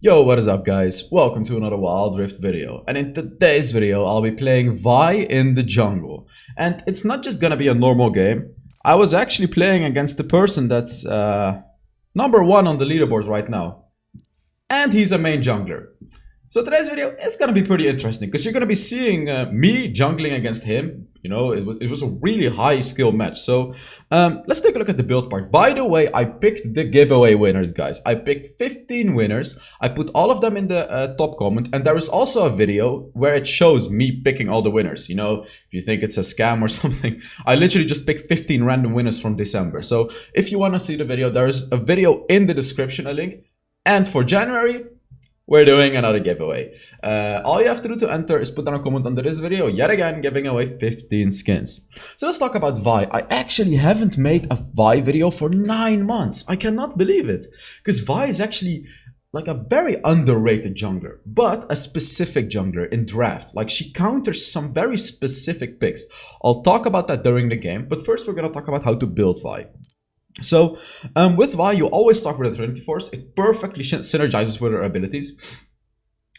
Yo, what is up guys? Welcome to another Wild Rift video. And in today's video, I'll be playing Vi in the jungle. And it's not just gonna be a normal game. I was actually playing against the person that's number 1 on the leaderboard right now. And he's a main jungler. So today's video is gonna be pretty interesting because you're gonna be seeing me jungling against him. You know, it was a really high skill match. So let's take a look at the build part. By the way, I picked the giveaway winners, guys. I picked 15 winners. I put all of them in the top comment. And there is also a video where it shows me picking all the winners. You know, if you think it's a scam or something, I literally just picked 15 random winners from December. So if you want to see the video, there's a video in the description, a link. And for January, we're doing another giveaway. All you have to do to enter is put down a comment under this video, yet again giving away 15 skins. So let's talk about Vi. I actually haven't made a Vi video for 9 months. I cannot believe it. Because Vi is actually like a very underrated jungler, but a specific jungler in draft. Like she counters some very specific picks. I'll talk about that during the game, but first we're gonna talk about how to build Vi. So, with Vi, you always start with a Trinity Force. It perfectly synergizes with her abilities.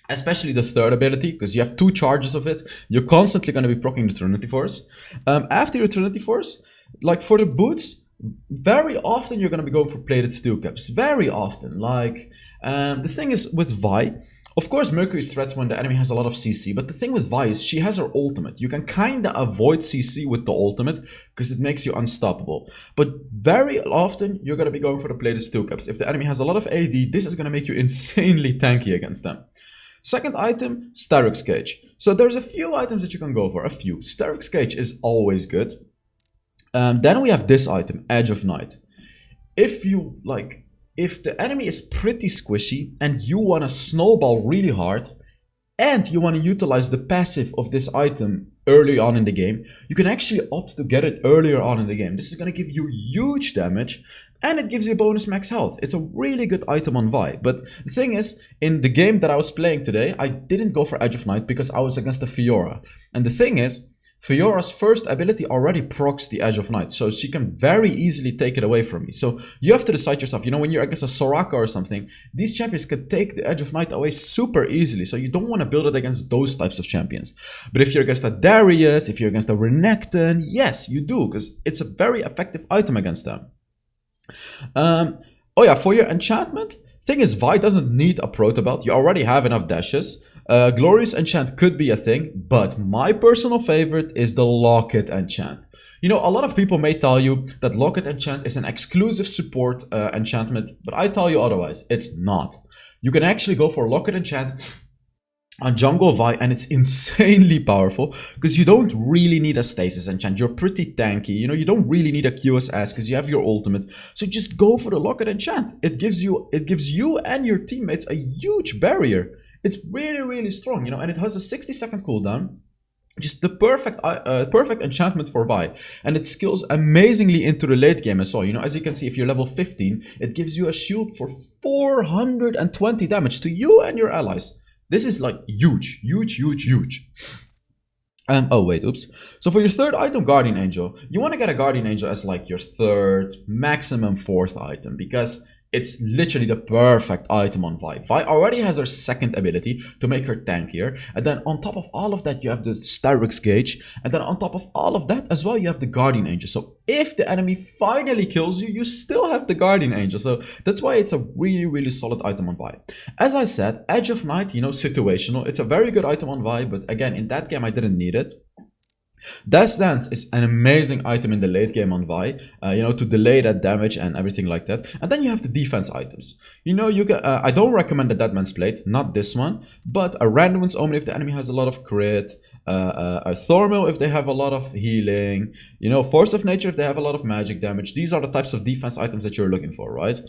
Especially the third ability, because you have 2 charges of it. You're constantly going to be proccing the Trinity Force. After your Trinity Force, like for the boots, very often you're going to be going for plated steel caps. Very often. Like, the thing is with Vi, of course, Mercury threats when the enemy has a lot of CC, but the thing with Vi is she has her ultimate. You can kinda avoid CC with the ultimate because it makes you unstoppable. But very often, you're gonna be going for the plated steel caps. If the enemy has a lot of AD, this is gonna make you insanely tanky against them. Second item, Starrick's Cage. So there's a few items that you can go for, a few. Starrick's Cage is always good. Then we have this item, Edge of Night. If the enemy is pretty squishy and you want to snowball really hard and you want to utilize the passive of this item early on in the game, you can actually opt to get it earlier on in the game. This is going to give you huge damage and it gives you bonus max health. It's a really good item on Vi. But the thing is, in the game that I was playing today, I didn't go for Edge of Night because I was against the Fiora. And the thing is, Fiora's first ability already procs the Edge of Night, so she can very easily take it away from me. So you have to decide yourself, you know, when you're against a Soraka or something, these champions can take the Edge of Night away super easily, so you don't want to build it against those types of champions. But if you're against a Darius, if you're against a Renekton, yes, you do, because it's a very effective item against them. Oh yeah, for your enchantment, thing is, Vi doesn't need a proto belt, you already have enough dashes. Glorious enchant could be a thing, but my personal favorite is the Locket enchant. You know, a lot of people may tell you that Locket enchant is an exclusive support enchantment, but I tell you otherwise, it's not. You can actually go for Locket enchant on jungle Vi and it's insanely powerful because you don't really need a stasis enchant. You're pretty tanky, you know, you don't really need a QSS because you have your ultimate. So just go for the Locket enchant. It gives you and your teammates a huge barrier. It's really, really strong, you know, and it has a 60-second cooldown. Just the perfect enchantment for Vi. And it skills amazingly into the late game as well. You know, as you can see, if you're level 15, it gives you a shield for 420 damage to you and your allies. This is like huge, huge, huge, huge. Oh wait, oops. So for your third item, Guardian Angel, you want to get a Guardian Angel as like your third, maximum 4th item because it's literally the perfect item on Vi. Vi already has her second ability to make her tankier. And then on top of all of that, you have the Starrick's Cage. And then on top of all of that as well, you have the Guardian Angel. So if the enemy finally kills you, you still have the Guardian Angel. So that's why it's a really, really solid item on Vi. As I said, Edge of Night, you know, situational. It's a very good item on Vi. But again, in that game, I didn't need it. Dash Dance is an amazing item in the late game on Vi, you know, to delay that damage and everything like that. And then you have the defense items. You know, you can, I don't recommend the Deadman's Plate, not this one, but a Random's Omen if the enemy has a lot of crit, a Thornmill if they have a lot of healing, you know, Force of Nature if they have a lot of magic damage. These are the types of defense items that you're looking for, right?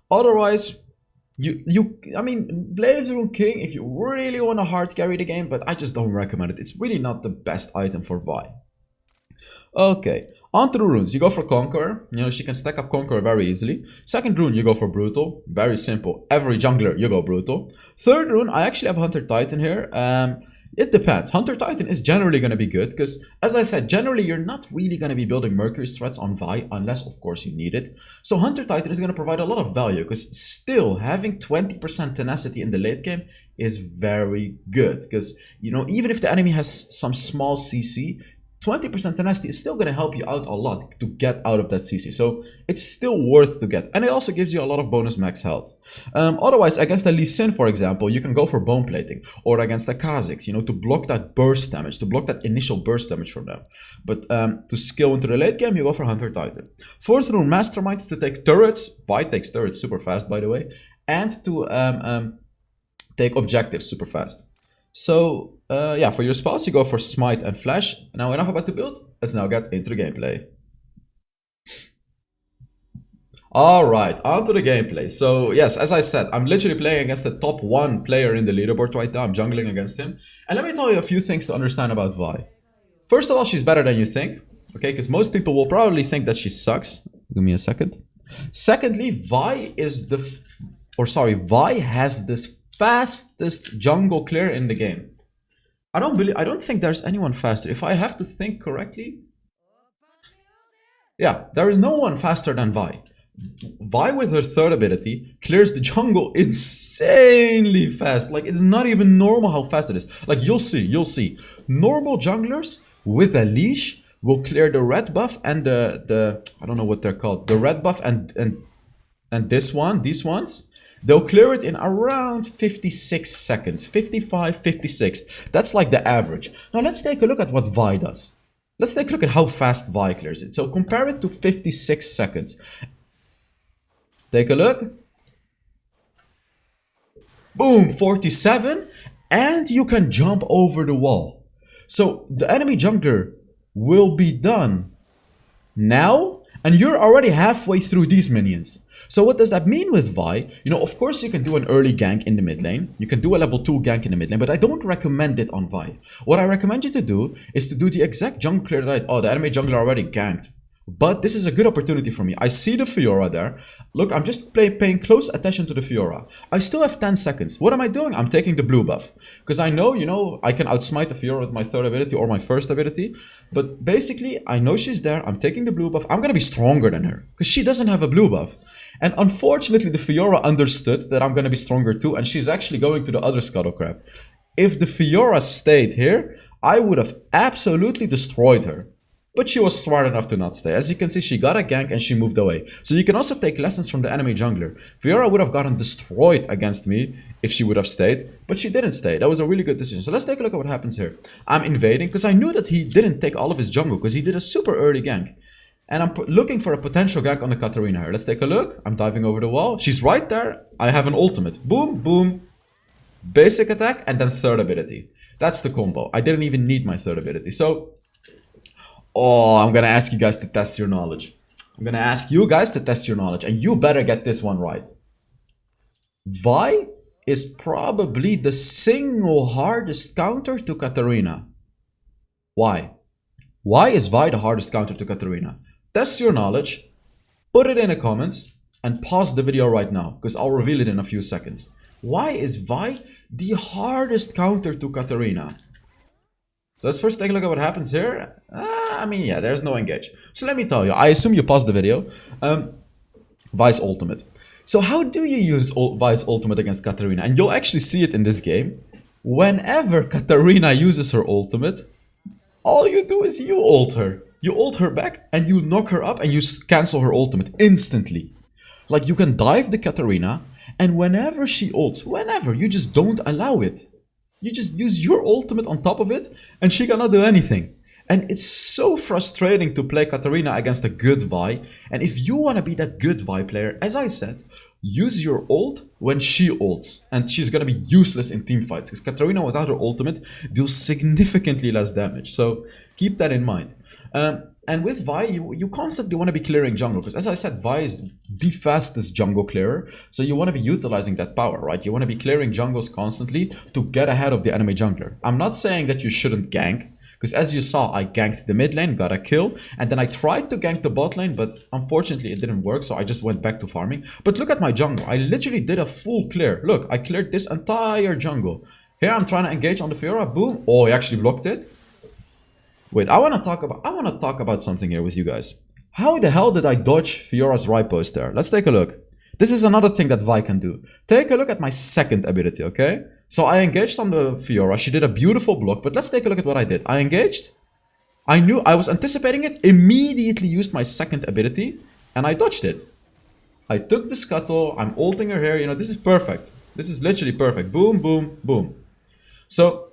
Otherwise, I mean, Blaze Rune King if you really want to hard carry the game, but I just don't recommend it. It's really not the best item for Vi. Okay, on to the runes. You go for Conqueror. You know, she can stack up Conqueror very easily. Second rune, you go for Brutal. Very simple. Every jungler, you go Brutal. Third rune, I actually have Hunter Titan here. It depends. Hunter Titan is generally going to be good because, as I said, generally you're not really going to be building Mercury threats on Vi unless, of course, you need it. So Hunter Titan is going to provide a lot of value because still having 20% tenacity in the late game is very good because, you know, even if the enemy has some small CC, 20% tenacity is still going to help you out a lot to get out of that CC. So it's still worth to get. And it also gives you a lot of bonus max health. Otherwise, against a Lee Sin, for example, you can go for bone plating. Or against the Kha'Zix, you know, to block that burst damage, to block that initial burst damage from them. But to skill into the late game, you go for Hunter Titan. Fourth rune, Mastermind to take turrets. Vi takes turrets super fast, by the way. And to take objectives super fast. So, yeah, for your spells, you go for Smite and Flash. Now, enough about the build. Let's now get into the gameplay. Alright, on to the gameplay. So, yes, as I said, I'm literally playing against the top 1 player in the leaderboard right now. I'm jungling against him. And let me tell you a few things to understand about Vi. First of all, she's better than you think. Okay, because most people will probably think that she sucks. Give me a second. Secondly, Vi is Vi has this fastest jungle clear in the game. I don't think there's anyone faster. If I have to think correctly, yeah, there is no one faster than Vi. Vi with her third ability clears the jungle insanely fast. Like, it's not even normal how fast it is. Like, you'll see. Normal junglers with a leash will clear the red buff and the I don't know what they're called. The red buff and these ones. They'll clear it in around 56 seconds. 55, 56. That's like the average. Now let's take a look at what Vi does. Let's take a look at how fast Vi clears it. So compare it to 56 seconds. Take a look. Boom, 47. And you can jump over the wall. So the enemy jungler will be done now. And you're already halfway through these minions. So what does that mean with Vi? You know, of course you can do an early gank in the mid lane. You can do a level 2 gank in the mid lane, but I don't recommend it on Vi. What I recommend you to do is to do the exact jungle clear that the enemy jungler already ganked. But this is a good opportunity for me. I see the Fiora there. Look, I'm just paying close attention to the Fiora. I still have 10 seconds. What am I doing? I'm taking the blue buff. Because I know, you know, I can outsmite the Fiora with my third ability or my first ability. But basically, I know she's there. I'm taking the blue buff. I'm going to be stronger than her. Because she doesn't have a blue buff. And unfortunately, the Fiora understood that I'm going to be stronger too. And she's actually going to the other Scuttle Crab. If the Fiora stayed here, I would have absolutely destroyed her. But she was smart enough to not stay. As you can see, she got a gank and she moved away. So you can also take lessons from the enemy jungler. Fiora would have gotten destroyed against me if she would have stayed. But she didn't stay. That was a really good decision. So let's take a look at what happens here. I'm invading because I knew that he didn't take all of his jungle because he did a super early gank. And I'm looking for a potential gank on the Katarina here. Let's take a look. I'm diving over the wall. She's right there. I have an ultimate. Boom, boom. Basic attack and then third ability. That's the combo. I didn't even need my third ability. So... oh, I'm gonna ask you guys to test your knowledge. I'm gonna ask you guys to test your knowledge. And you better get this one right. Vi is probably the single hardest counter to Katarina. Why? Why is Vi the hardest counter to Katarina? Test your knowledge. Put it in the comments. And pause the video right now. Because I'll reveal it in a few seconds. Why is Vi the hardest counter to Katarina? So let's first take a look at what happens here. I mean, yeah, there's no engage. So let me tell you, I assume you paused the video. Vi's ultimate. So how do you use Vi's ultimate against Katarina? And you'll actually see it in this game. Whenever Katarina uses her ultimate, all you do is you ult her. You ult her back and you knock her up and you cancel her ultimate instantly. Like, you can dive the Katarina and whenever she ults, you just don't allow it. You just use your ultimate on top of it and she cannot do anything. And it's so frustrating to play Katarina against a good Vi. And if you want to be that good Vi player, as I said, use your ult when she ults. And she's going to be useless in teamfights. Because Katarina without her ultimate deals significantly less damage. So keep that in mind. And with Vi, you constantly want to be clearing jungle. Because as I said, Vi is the fastest jungle clearer. So you want to be utilizing that power, right? You want to be clearing jungles constantly to get ahead of the enemy jungler. I'm not saying that you shouldn't gank. Because as you saw, I ganked the mid lane, got a kill, and then I tried to gank the bot lane, but unfortunately it didn't work, so I just went back to farming. But look at my jungle. I literally did a full clear. Look, I cleared this entire jungle. Here I'm trying to engage on the Fiora. Boom. Oh, he actually blocked it. Wait, I want to talk about something here with you guys. How the hell did I dodge Fiora's riposte there? Let's take a look. This is another thing that Vi can do. Take a look at my second ability, okay? So I engaged on the Fiora. She did a beautiful block, but let's take a look at what I did. I engaged. I knew I was anticipating it. Immediately used my second ability, and I dodged it. I took the scuttle. I'm ulting her here. You know, this is perfect. This is literally perfect. Boom, boom, boom. So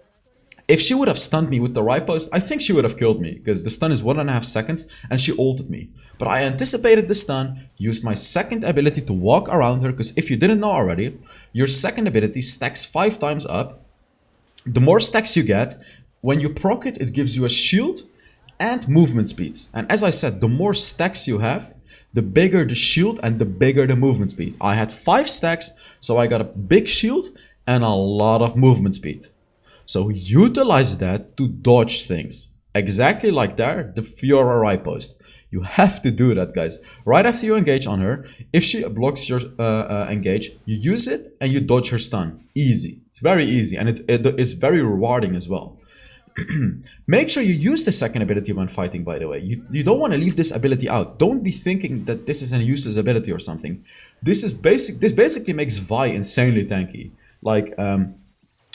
if she would have stunned me with the riposte, I think she would have killed me because the stun is 1.5 seconds and she ulted me. But I anticipated the stun, used my second ability to walk around her because if you didn't know already, your second ability stacks 5 times up. The more stacks you get, when you proc it, it gives you a shield and movement speeds. And as I said, the more stacks you have, the bigger the shield and the bigger the movement speed. I had 5 stacks, so I got a big shield and a lot of movement speed. So utilize that to dodge things. Exactly like there, the Fiora riposte. You have to do that, guys. Right after you engage on her, if she blocks your engage, you use it and you dodge her stun. Easy. It's very easy and it's very rewarding as well. Make sure you use the second ability when fighting, by the way. You don't want to leave this ability out. Don't be thinking that this is a useless ability or something. This basically makes Vi insanely tanky. Like,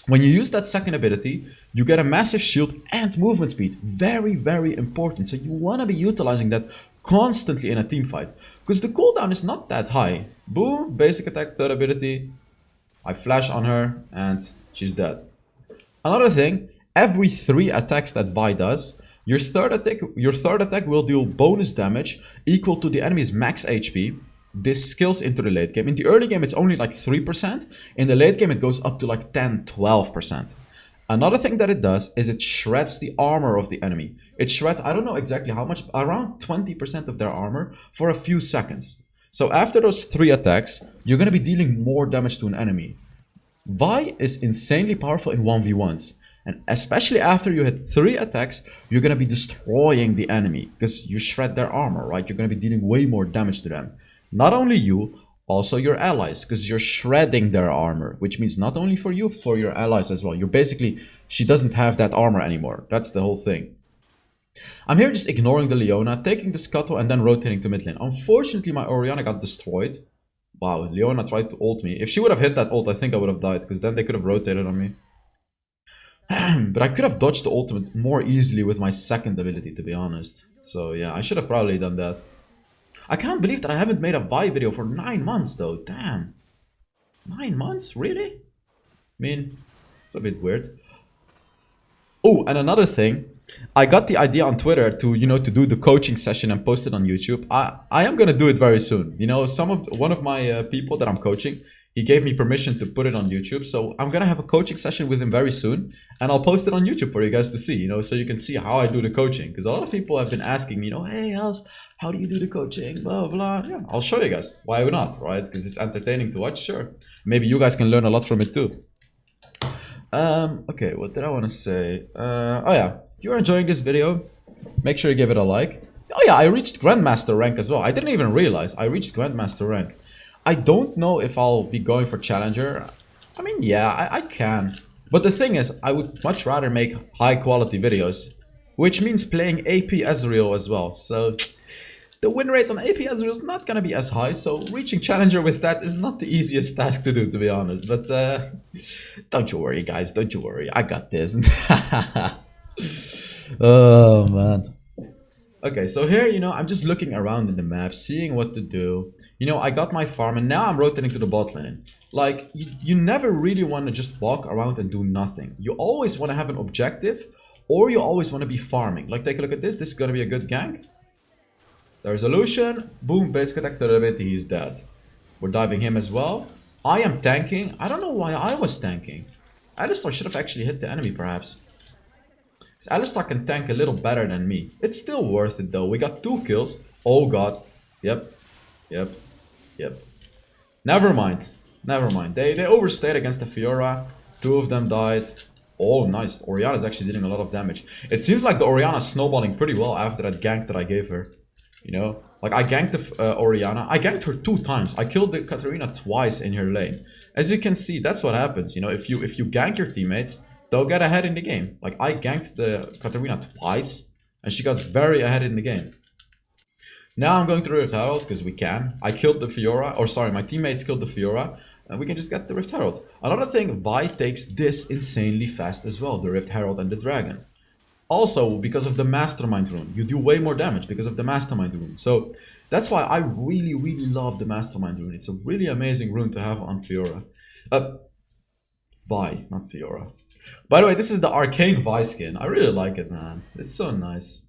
when you use that second ability, you get a massive shield and movement speed. Very, very important. So you want to be utilizing that constantly in a team fight. Because the cooldown is not that high. Boom, basic attack, third ability. I flash on her and she's dead. Another thing, every 3 attacks that Vi does, your third attack will deal bonus damage equal to the enemy's max HP. This scales into the late game. In the early game, it's only like 3%. In the late game, it goes up to like 10-12%. Another thing that it does is it shreds the armor of the enemy. It shreds, I don't know exactly how much, around 20% of their armor for a few seconds. So after those 3 attacks, you're going to be dealing more damage to an enemy. Vi is insanely powerful in 1v1s. And especially after you hit 3 attacks, you're going to be destroying the enemy. Because you shred their armor, right? You're going to be dealing way more damage to them. Not only you, also your allies, because you're shredding their armor, which means not only for you, for your allies as well. You're basically, she doesn't have that armor anymore. That's the whole thing. I'm here just ignoring the Leona, taking the scuttle and then rotating to mid lane. Unfortunately, my Orianna got destroyed. Wow, Leona tried to ult me. If she would have hit that ult, I think I would have died, because then they could have rotated on me. But I could have dodged the ultimate more easily with my second ability, to be honest. So yeah, I should have probably done that. I can't believe that I haven't made a Vi video for 9 months though, damn. 9 months? Really? I mean, it's a bit weird. Oh, and another thing. I got the idea on Twitter to, you know, to do the coaching session and post it on YouTube. I am gonna do it very soon. You know, one of my people that I'm coaching, he gave me permission to put it on YouTube. So I'm gonna have a coaching session with him very soon. And I'll post it on YouTube for you guys to see, you know, so you can see how I do the coaching. Because a lot of people have been asking me, you know, hey, how do you do the coaching? Blah, blah. Yeah, I'll show you guys. Why not, right? Because it's entertaining to watch, sure. Maybe you guys can learn a lot from it too. Okay, what did I want to say? Oh yeah, if you're enjoying this video, make sure you give it a like. Oh yeah, I reached Grandmaster rank as well. I didn't even realize I reached Grandmaster rank. I don't know if I'll be going for Challenger. I mean, yeah, I can. But the thing is, I would much rather make high quality videos, which means playing AP Ezreal as well. So the win rate on AP Ezreal is not gonna be as high, so reaching Challenger with that is not the easiest task to do, to be honest. But don't you worry, guys, don't you worry. I got this. Oh, man. Okay, so here, you know, I'm just looking around in the map, seeing what to do. You know, I got my farm, and now I'm rotating to the bot lane. Like, you never really want to just walk around and do nothing. You always want to have an objective, or you always want to be farming. Like, take a look at this. This is going to be a good gank. There's a Lucian. Boom, basic attack to the bit. He's dead. We're diving him as well. I am tanking. I don't know why I was tanking. Alistar should have actually hit the enemy, perhaps. So Alistar can tank a little better than me. It's still worth it, though. We got 2 kills. Oh, God. Yep. Never mind. They overstayed against the Fiora. 2 of them died. Oh, nice. Orianna is actually dealing a lot of damage. It seems like the Orianna is snowballing pretty well after that gank that I gave her. You know? Like, I ganked the Orianna. I ganked her 2 times. I killed the Katarina twice in her lane. As you can see, that's what happens. You know, if you gank your teammates, they'll get ahead in the game. Like I ganked the Katarina twice, and she got very ahead in the game. Now I'm going to Rift Herald because we can. I killed the Fiora, or sorry, my teammates killed the Fiora, and we can just get the Rift Herald. Another thing, Vi takes this insanely fast as well, the Rift Herald and the Dragon. Also, because of the Mastermind rune, you do way more damage because of the Mastermind rune. So that's why I really, really love the Mastermind rune. It's a really amazing rune to have on Fiora. Vi, not Fiora. By the way, this is the Arcane Vi skin. I really like it, man. It's so nice.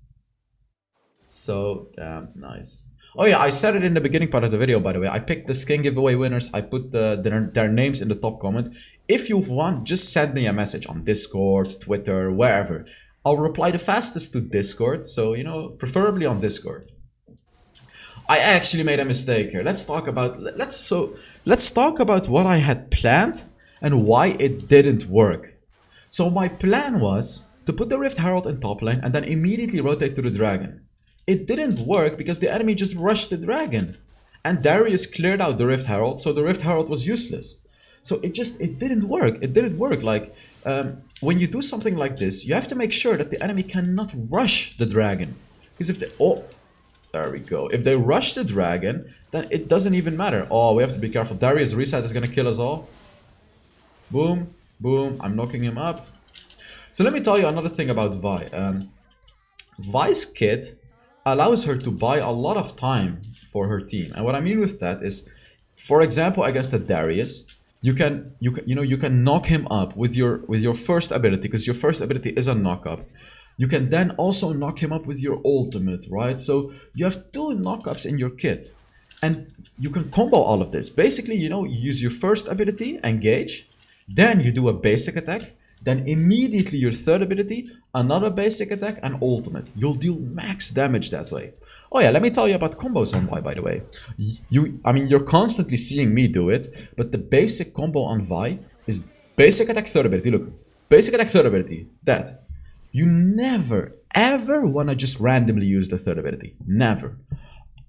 So damn nice. Oh yeah, I said it in the beginning part of the video, by the way. I picked the skin giveaway winners. I put their names in the top comment. If you've won, just send me a message on Discord, Twitter, wherever. I'll reply the fastest to Discord, so you know, preferably on Discord. I actually made a mistake here. Let's talk about what I had planned and why it didn't work. So my plan was to put the Rift Herald in top lane and then immediately rotate to the Dragon. It didn't work because the enemy just rushed the Dragon. And Darius cleared out the Rift Herald, so the Rift Herald was useless. So it didn't work. It didn't work. Like, when you do something like this, you have to make sure that the enemy cannot rush the Dragon. Because if they... Oh, there we go. If they rush the Dragon, then it doesn't even matter. Oh, we have to be careful. Darius' reset is going to kill us all. Boom, boom. I'm knocking him up. So let me tell you another thing about Vi. Vi's kit allows her to buy a lot of time for her team, and what I mean with that is, for example, against a Darius, you can knock him up with your first ability, because your first ability is a knockup. You can then also knock him up with your ultimate, right? So you have 2 knockups in your kit, and you can combo all of this. Basically, you use your first ability, engage, then you do a basic attack, then immediately your third ability, another basic attack, and ultimate. You'll deal max damage that way. Oh yeah, let me tell you about combos on Vi, by the way. You're constantly seeing me do it, but the basic combo on Vi is basic attack, third ability. Look, basic attack, third ability. That. You never, ever want to just randomly use the third ability. Never.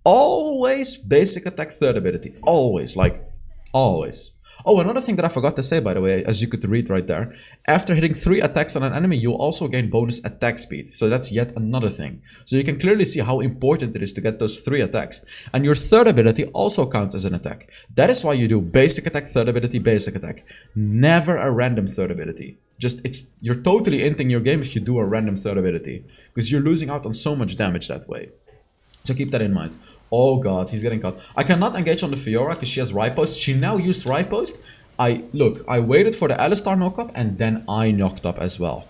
Always basic attack, third ability. Always, like, always. Oh, another thing that I forgot to say, by the way, as you could read right there, after hitting 3 attacks on an enemy, you'll also gain bonus attack speed. So that's yet another thing. So you can clearly see how important it is to get those 3 attacks. And your third ability also counts as an attack. That is why you do basic attack, third ability, basic attack. Never a random third ability. You're totally inting your game if you do a random third ability, because you're losing out on so much damage that way. So keep that in mind. Oh god, he's getting caught. I cannot engage on the Fiora because she has Riposte. She now used Riposte. I waited for the Alistar knockup and then I knocked up as well.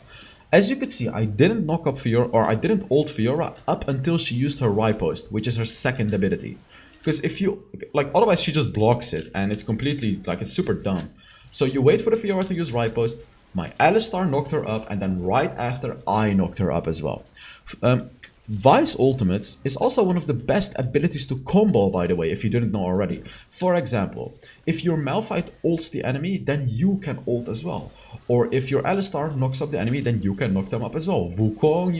As you could see, I didn't knock up Fiora, or I didn't ult Fiora up until she used her Riposte, which is her second ability. Because if you, otherwise she just blocks it and it's completely, it's super dumb. So you wait for the Fiora to use Riposte, my Alistar knocked her up, and then right after I knocked her up as well. Vi's ultimates is also one of the best abilities to combo, by the way, if you didn't know already. For example, if your Malphite ults the enemy, then you can ult as well. Or if your Alistar knocks up the enemy, then you can knock them up as well. Wukong,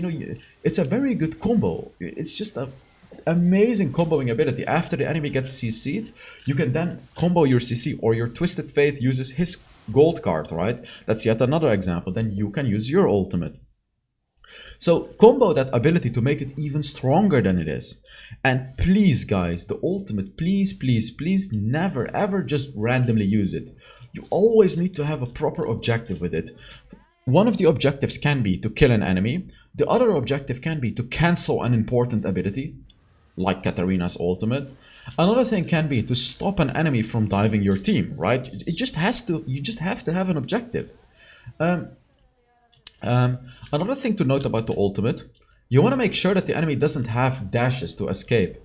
it's a very good combo. It's just an amazing comboing ability. After the enemy gets CC'd, you can then combo your CC, or your Twisted Faith uses his gold card, right? That's yet another example. Then you can use your ultimate. So combo that ability to make it even stronger than it is. And please guys, the ultimate, please never ever just randomly use it. You always need to have a proper objective with it. One of the objectives can be to kill an enemy. The other objective can be to cancel an important ability, like Katarina's ultimate. Another thing can be to stop an enemy from diving your team, right? You just have to have an objective. Another thing to note about the ultimate, you want to make sure that the enemy doesn't have dashes to escape.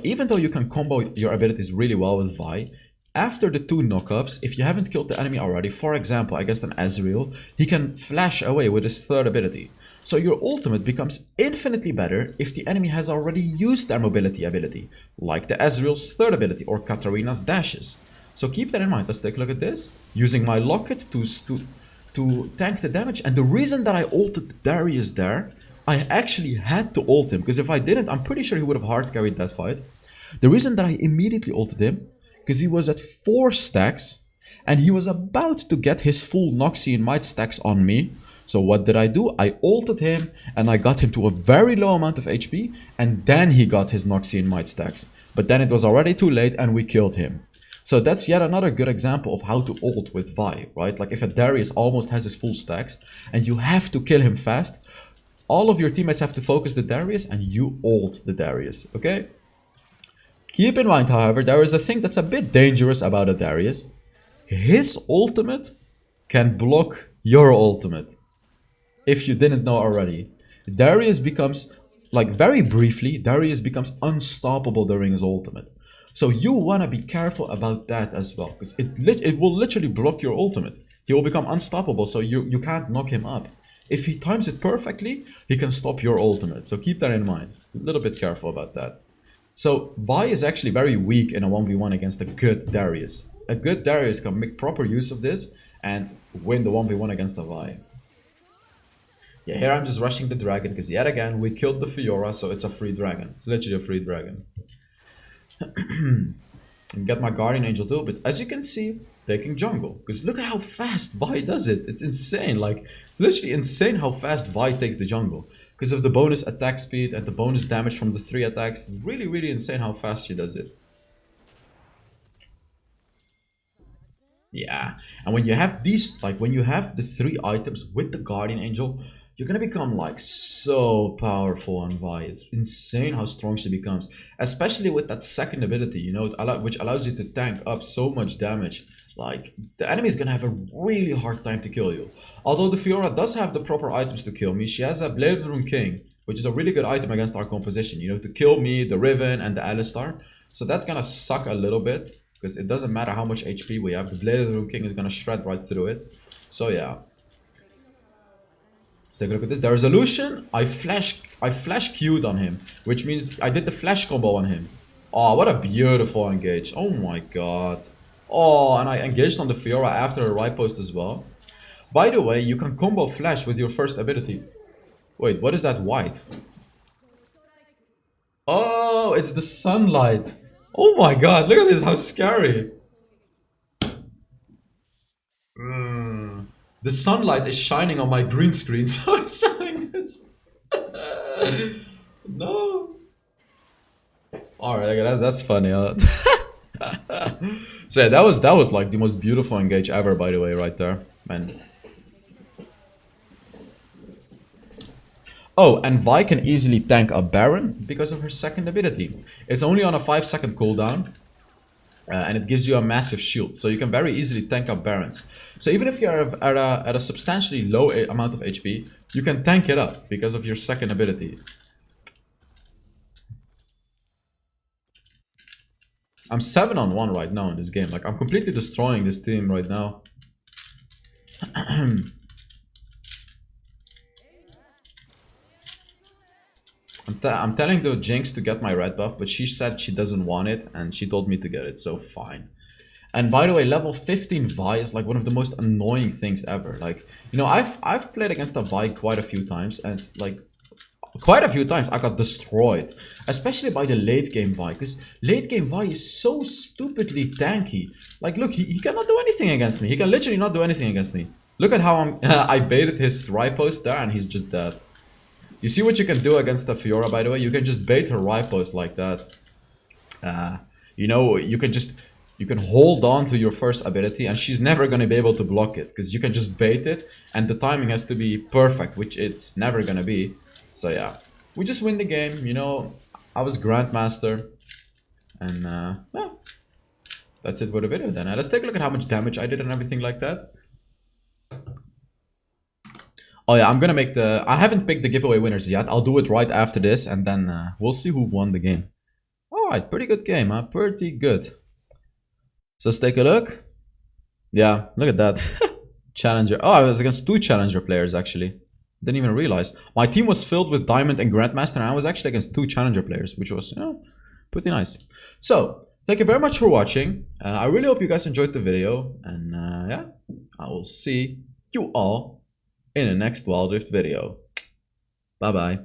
Even though you can combo your abilities really well with Vi, after the 2 knockups, if you haven't killed the enemy already, for example against an Ezreal, he can flash away with his third ability. So your ultimate becomes infinitely better if the enemy has already used their mobility ability, like the Ezreal's third ability or Katarina's dashes. So keep that in mind. Let's take a look at this. Using my locket to tank the damage, and the reason that I ulted Darius there, I actually had to ult him, because if I didn't, I'm pretty sure he would have hard carried that fight. The reason that I immediately ulted him, because he was at 4 stacks, And he was about to get his full Noxian Might stacks on me. So what did I do? I ulted him and I got him to a very low amount of HP, and then he got his Noxian Might stacks. But then it was already too late and we killed him. So that's yet another good example of how to ult with Vi, right? Like if a Darius almost has his full stacks and you have to kill him fast, all of your teammates have to focus the Darius and you ult the Darius, okay? Keep in mind, however, there is a thing that's a bit dangerous about a Darius. His ultimate can block your ultimate. If you didn't know already. Darius becomes, like very briefly, Darius becomes unstoppable during his ultimate. So you want to be careful about that as well, because it will literally block your ultimate. He will become unstoppable, so you can't knock him up. If he times it perfectly, he can stop your ultimate. So keep that in mind. A little bit careful about that. So Vi is actually very weak in a 1v1 against a good Darius. A good Darius can make proper use of this and win the 1v1 against a Vi. Yeah, here I'm just rushing the dragon because yet again we killed the Fiora, so it's a free dragon. It's literally a free dragon. And get my guardian angel too, but as you can see, taking jungle. Because look at how fast Vi does it. It's insane. Like, it's literally insane how fast Vi takes the jungle. Because of the bonus attack speed and the bonus damage from the 3 attacks. Really, really insane how fast she does it. Yeah, and when you have these, like when you have the 3 items with the guardian angel, you're gonna become like so powerful on Vi. It's insane how strong she becomes, especially with that second ability, you know, which allows you to tank up so much damage. Like, the enemy is gonna have a really hard time to kill you. Although the Fiora does have the proper items to kill me. She has a Blade of the Rune King, which is a really good item against our composition, you know, to kill me, the Riven, and the Alistar. So that's gonna suck a little bit, because it doesn't matter how much HP we have. The Blade of the Rune King is gonna shred right through it. So yeah. Let's take a look at this. The resolution, I flash Q'd on him, which means I did the flash combo on him. Oh, what a beautiful engage. Oh my god. Oh, and I engaged on the Fiora after her riposte as well. By the way, you can combo flash with your first ability. Wait, what is that white? Oh, it's the sunlight. Oh my god, look at this, how scary. The sunlight is shining on my green screen, so it's showing this. No. Alright, okay, that's funny. Huh? So yeah, that was like the most beautiful engage ever, by the way, right there. Man. Oh, and Vi can easily tank a Baron because of her second ability. It's only on a 5-second cooldown. And it gives you a massive shield, so you can very easily tank up Barons. So even if you're at a substantially low amount of HP, you can tank it up because of your second ability. I'm 7-on-1 right now in this game. Like, I'm completely destroying this team right now. I'm telling the Jinx to get my red buff, but she said she doesn't want it, and she told me to get it, so fine. And by the way, level 15 Vi is like one of the most annoying things ever. Like, you know, I've played against a Vi quite a few times, and like, quite a few times I got destroyed. Especially by the late game Vi, because late game Vi is so stupidly tanky. Like, look, he cannot do anything against me. He can literally not do anything against me. Look at how I baited his riposte there, and he's just dead. You see what you can do against the Fiora, by the way? You can just bait her riposte like that. You know, you can hold on to your first ability and she's never going to be able to block it. Because you can just bait it and the timing has to be perfect, which it's never going to be. So yeah, we just win the game, you know. I was Grandmaster. And yeah, that's it for the video then. Let's take a look at how much damage I did and everything like that. Oh yeah, I'm gonna make the... I haven't picked the giveaway winners yet. I'll do it right after this and then we'll see who won the game. Alright, pretty good game, huh? Pretty good. So let's take a look. Yeah, look at that. Challenger. Oh, I was against 2 Challenger players actually. Didn't even realize. My team was filled with Diamond and Grandmaster and I was actually against 2 Challenger players, which was, you know, pretty nice. So, thank you very much for watching. I really hope you guys enjoyed the video. And yeah, I will see you all in the next Wild Rift video. Bye bye.